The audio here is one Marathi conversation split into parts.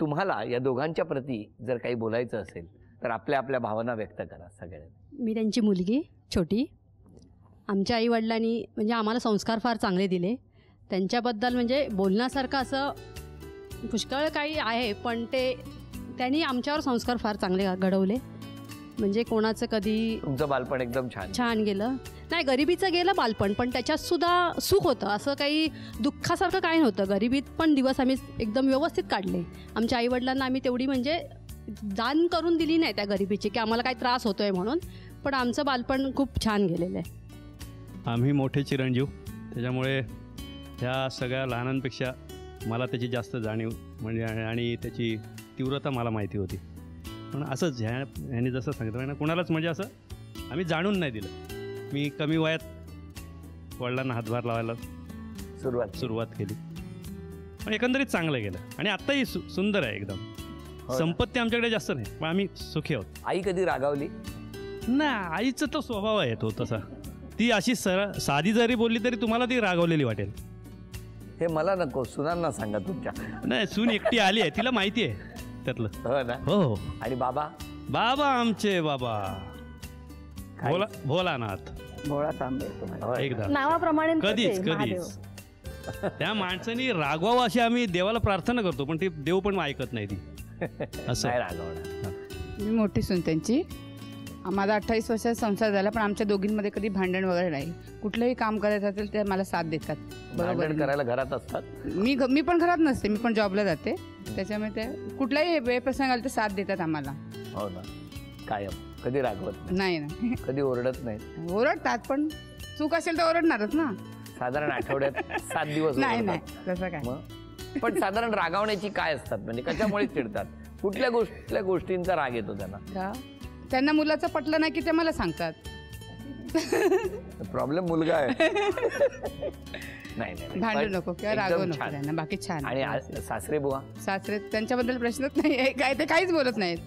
तुम्हाला या दोघांच्या प्रती जर काही बोलायचं असेल तर आपल्या आपल्या भावना व्यक्त करा सगळ्यांनी. मी त्यांची मुलगी छोटी. आमच्या आईवडिलांनी म्हणजे आम्हाला संस्कार फार चांगले दिले. त्यांच्याबद्दल म्हणजे बोलण्यासारखं असं पुष्कळ काही आहे, पण त्यांनी आमच्यावर संस्कार फार चांगले घडवले. म्हणजे कोणाचं कधी तुमचं बालपण एकदम छान गेलं नाही. गरिबीचं गेलं बालपण, पण त्याच्यात सुद्धा सुख होतं. असं काही दुःखासारखं काही नव्हतं. गरिबीत पण दिवस आम्ही एकदम व्यवस्थित काढले. आमच्या आईवडिलांना आम्ही तेवढी म्हणजे दान करून दिली नाही त्या गरिबीची की आम्हाला काही त्रास होतो आहे म्हणून, पण आमचं बालपण खूप छान गेलेलं आहे. आम्ही मोठे चिरंजीव, त्याच्यामुळे ह्या सगळ्या लहानांपेक्षा मला त्याची जास्त जाणीव म्हणजे आणि त्याची तीव्रता मला माहिती होती. पण असंच ह्याने जसं सांगितलं ना, कुणालाच म्हणजे असं आम्ही जाणून नाही दिलं. मी कमी वयात वडिलांना हातभार लावायला सुरुवात केली, पण एकंदरीत चांगलं गेलं आणि आत्ताही सुंदर आहे एकदम. संपत्ती आमच्याकडे जास्त नाही, पण आम्ही सुखी आहोत. आई कधी रागावली नाही? आईचा तो स्वभाव आहे तो तसा. ती अशी साधी जरी बोलली तरी तुम्हाला ती रागावलेली वाटेल. हे मला नको, सुनांना सांगा तुमच्या. नाही, सून एकटी आली आहे, तिला माहिती आहे त्यातलं. हो ना. हो. आणि बाबा आमचे बाबा भोलानाथ, भोळा तांबे एकदा नावाप्रमाणे कधीच त्या माणसाने रागवावं अशी आम्ही देवाला प्रार्थना करतो, पण ती देव पण ऐकत नाही. ती असं रागवणार. मी मोठी सून त्यांची. माझा 28 वर्षाचा संसार झाला, पण आमच्या दोघींमध्ये कधी भांडण वगैरे नाही. कुठलंही काम करायचं असेल ते मला साथ देतात. बरोबर करायला घरात असतात. मी पण घरात नसते, मी पण जॉबला जाते. त्याच्यामुळे ते कुठलाही वेळप्रसंग आला तर साथ देतात आम्हाला. हो ना. कायम. कधी रागवत नाही ना. कधी ओरडत नाही. ओरडतात, पण चूक असेल तर ओरडणारच ना. साधारण आठवड्यात 7 दिवस. नाही तसं काय. पण साधारण रागावण्याची काय असतात, म्हणजे कशामुळे चिडतात? कुठल्या गोष्टींचा राग येतो त्यांना? त्यांना मुलाचं पटलं नाही की ते मला सांगतात. प्रॉब्लेम मुलगा आहे. नाही भांडू नको किंवा रागवू नको त्यांना. बाकी छान. आणि सासरे बुवा? सासरे त्यांच्याबद्दल प्रश्नच नाही. काय ते काहीच बोलत नाहीत.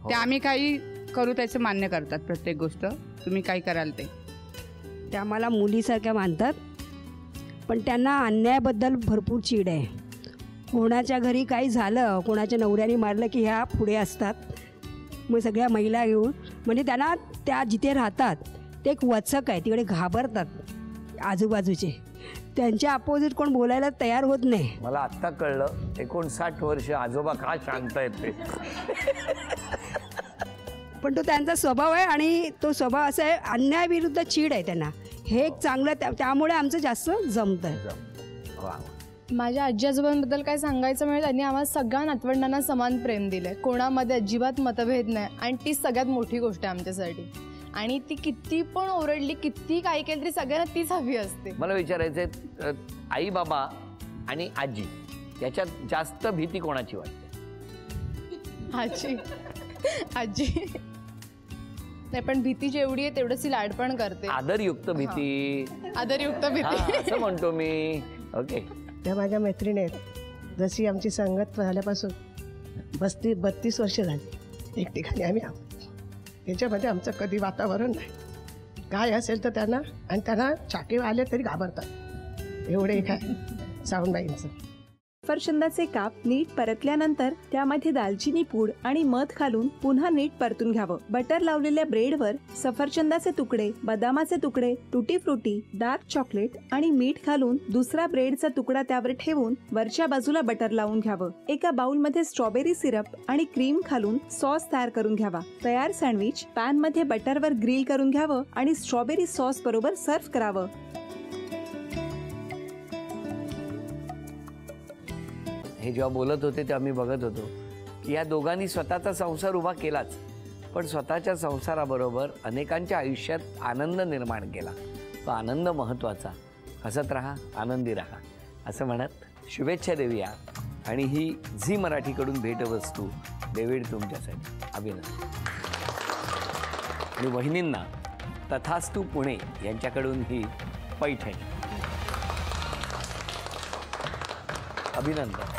ते आम्ही काही करू त्याचं मान्य करतात. प्रत्येक गोष्ट तुम्ही काय कराल ते. त्या मला मुलीसारख्या मानतात, पण त्यांना अन्यायाबद्दल भरपूर चीड आहे. कोणाच्या घरी काही झालं, कोणाच्या नवऱ्याने मारलं की ह्या पुढे असतात. मग सगळ्या महिला घेऊन, म्हणजे त्यांना त्या जिथे राहतात ते एक वचक आहे, तिकडे घाबरतात आजूबाजूचे. त्यांच्या अपोजिट कोण बोलायला तयार होत नाही. मला आत्ता कळलं 59 वर्ष आजोबा का शांत आहेत ते. पण तो त्यांचा स्वभाव आहे आणि तो स्वभाव असा आहे, अन्यायाविरुद्ध चीड आहे त्यांना. हे एक चांगलं, त्यामुळे आमचं जास्त जमतं आहे. माझ्या आजी आजोबांबद्दल काय सांगायचं म्हणजे त्यांनी आम्हाला सगळ्या नातवंडांना समान प्रेम दिलं. कोणामध्ये अजिबात मतभेद नाही, आणि ती सगळ्यात मोठी गोष्ट आहे आमच्यासाठी. आणि ती किती पण ओरडली, किती काय केलं तरी सगळ्यांना तीच हवी असते. मला विचारायचंय, आई बाबा आणि आजी याच्यात जास्त भीती कोणाची वाटते? आजी. नाही, पण भीती जेवढी आहे तेवढंच ती लाड पण करते. आदरयुक्त भीती. असं म्हणतो मी. ओके. त्या माझ्या मैत्रिणी आहेत. जशी आमची संगत झाल्यापासून 32 वर्ष झाली एक ठिकाणी आम्ही आहोत. याच्यामध्ये आमचं कधी वातावरण नाही. काय असेल तर त्यांना, आणि त्यांना चाके आले तरी घाबरतात. एवढे काय साऊंडबाईंचं. सफरचंदाचे काप नीट परतल्यानंतर त्यामध्ये दालचिनी पूड आणि मध घालून पुन्हा नीट परतून घ्यावं. बटर लावलेल्या ब्रेडवर सफरचंदाचे तुकडे, बदामाचे तुकडे, टुटी फ्रुटी, डार्क चॉकलेट आणि मीठ घालून दुसरा ब्रेडचा तुकडा त्यावर ठेवून वरच्या बाजूला बटर लावून घ्यावं. एका बाउलमध्ये स्ट्रॉबेरी सिरप आणि क्रीम घालून सॉस तयार करून घ्यावा. तयार सँडविच पॅन मध्ये बटरवर ग्रिल करून घ्यावं आणि स्ट्रॉबेरी सॉस बरोबर सर्व्ह करावं. हे जेव्हा बोलत होते तेव्हा मी बघत होतो की या दोघांनी स्वतःचा संसार उभा केलाच, पण स्वतःच्या संसाराबरोबर अनेकांच्या आयुष्यात आनंद निर्माण केला. तो आनंद महत्त्वाचा. हसत राहा, आनंदी राहा असं म्हणत शुभेच्छा देऊया. आणि ही झी मराठीकडून भेटवस्तू डेव्हिड तुमच्यासाठी. अभिनंदन. आणि वहिनींना तथास्तू पुणे यांच्याकडून ही पैठणी. अभिनंदन.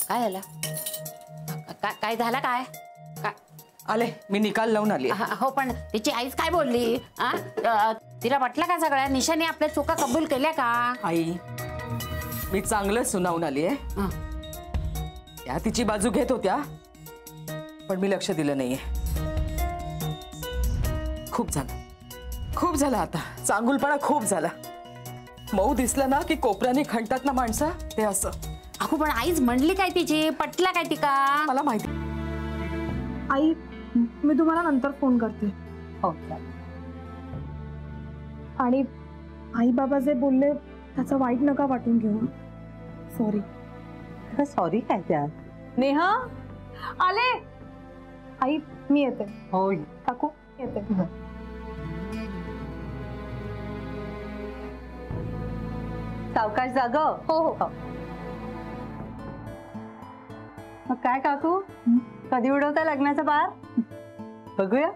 काय झालं? काय झालं काय? आले, मी निकाल लावून आली. हो, पण तिची आईच काय बोलली? तिला वाटलं का सगळ्या निशाने आपल्या चुका कबूल केल्या का? आई, मी चांगलं सुनावून आली आहे. त्या तिची बाजू घेत होत्या, पण मी लक्ष दिलं नाहीये. खूप झालं आता. चांगुलपणा खूप झाला. मऊ दिसलं ना की कोपऱ्याने खणतात ना माणसं, ते असं. अगो, पण आईच म्हणली काय तिची? पटला काय तिका? मला माहिती. आई, मी तुम्हाला नंतर फोन करते. हो. आणि आई बाबा जे बोलले त्याचं वाईट नका वाटून घेऊ. सॉरी. सॉरी काय त्या? नेहा आले. आई, मी येते. हो काकू येते. सावकाश जाग. हो हो. मग काय काकू, कधी उडवता लग्नाचा बार? बघूया.